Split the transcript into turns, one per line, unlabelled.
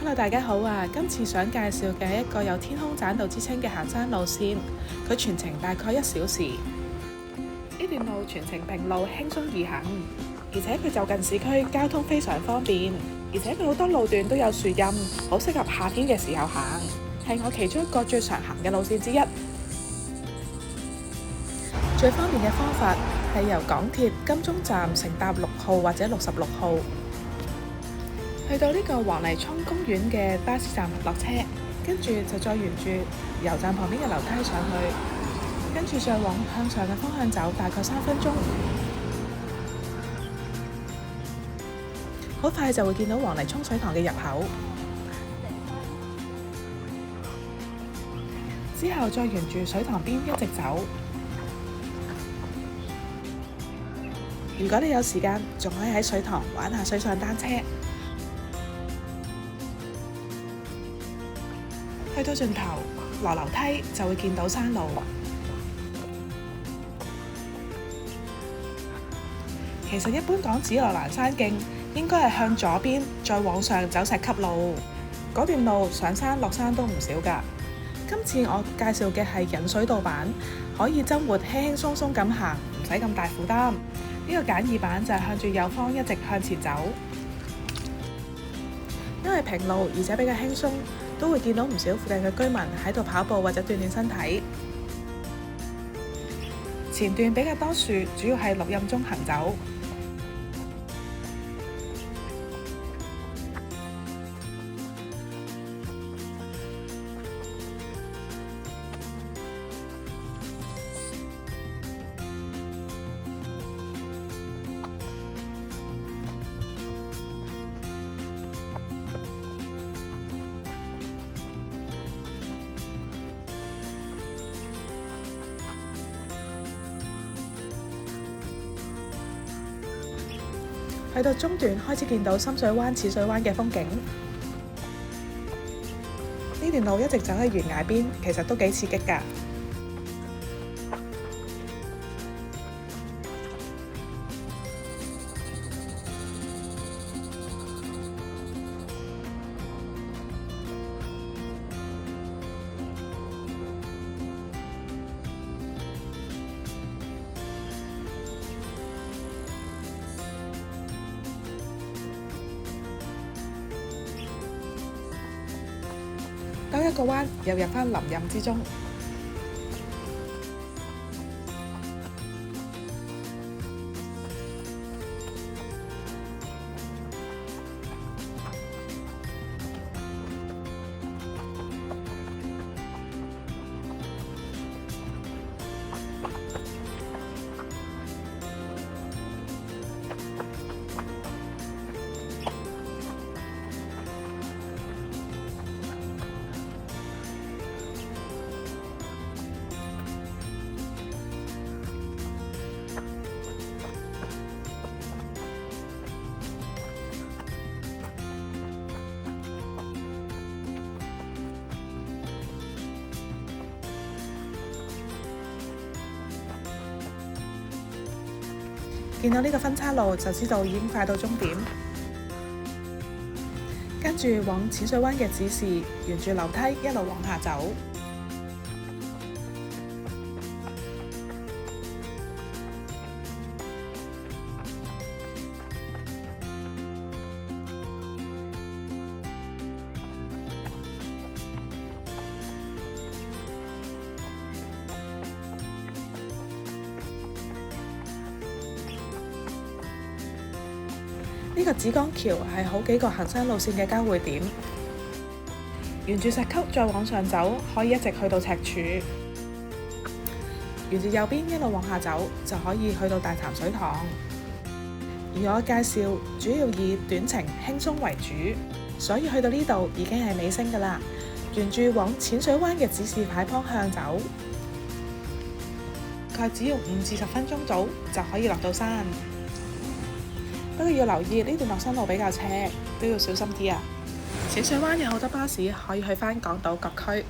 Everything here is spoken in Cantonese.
Hello， 大家好啊！今次想介紹嘅一個有天空棧道之稱嘅行山路線，佢全程大概1小時。呢段路全程平路，輕鬆易行，而且佢就近市區，交通非常方便。而且佢好多路段都有樹蔭，好適合夏天嘅時候行，係我其中一個最常行嘅路線之一。最方便嘅方法係由港鐵金鐘站乘搭6號或者66號。去到呢個黃泥涌公園嘅巴士站落車，跟住就再沿住油站旁邊嘅樓梯上去，跟住再往向上嘅方向走，大概3分鐘，好快就會見到黃泥涌水塘嘅入口。之後再沿住水塘邊一直走。如果你有時間，仲可以喺水塘玩下水上單車。去到盡頭，落樓梯就會見到山路。其實一般講紫羅蘭山徑應該係向左邊，再往上走石級路。嗰段路上山落山都唔少㗎。今次我介紹嘅係引水道版，可以週末輕輕鬆鬆咁行，唔使咁大負擔。呢個簡易版就係向住右方一直向前走，因為平路而且比較輕鬆。都會見到唔少附近嘅居民喺度跑步或者鍛鍊身體。前段比較多樹，主要係綠蔭中行走。去到中段開始見到深水灣、淺水灣嘅風景。呢段路一直走喺懸崖邊，其實都幾刺激㗎。兜一個彎，又入返林蔭之中。見到呢個分岔路，就知道已經快到終點。跟住往淺水灣嘅指示，沿住樓梯一路往下走。呢個紫江橋係好幾個行山路線嘅交匯點，沿住石級再往上走，可以一直去到赤柱；沿住右邊一路往下走，就可以去到大潭水塘。而我介紹主要以短程輕鬆為主，所以去到呢度已經係尾聲㗎喇。沿住往淺水灣嘅指示牌方向走，佢只要5至10分鐘到就可以落到山。不過要留意呢段落山路比較斜，都要小心啲啊！淺水灣有好多巴士可以去返港島各區。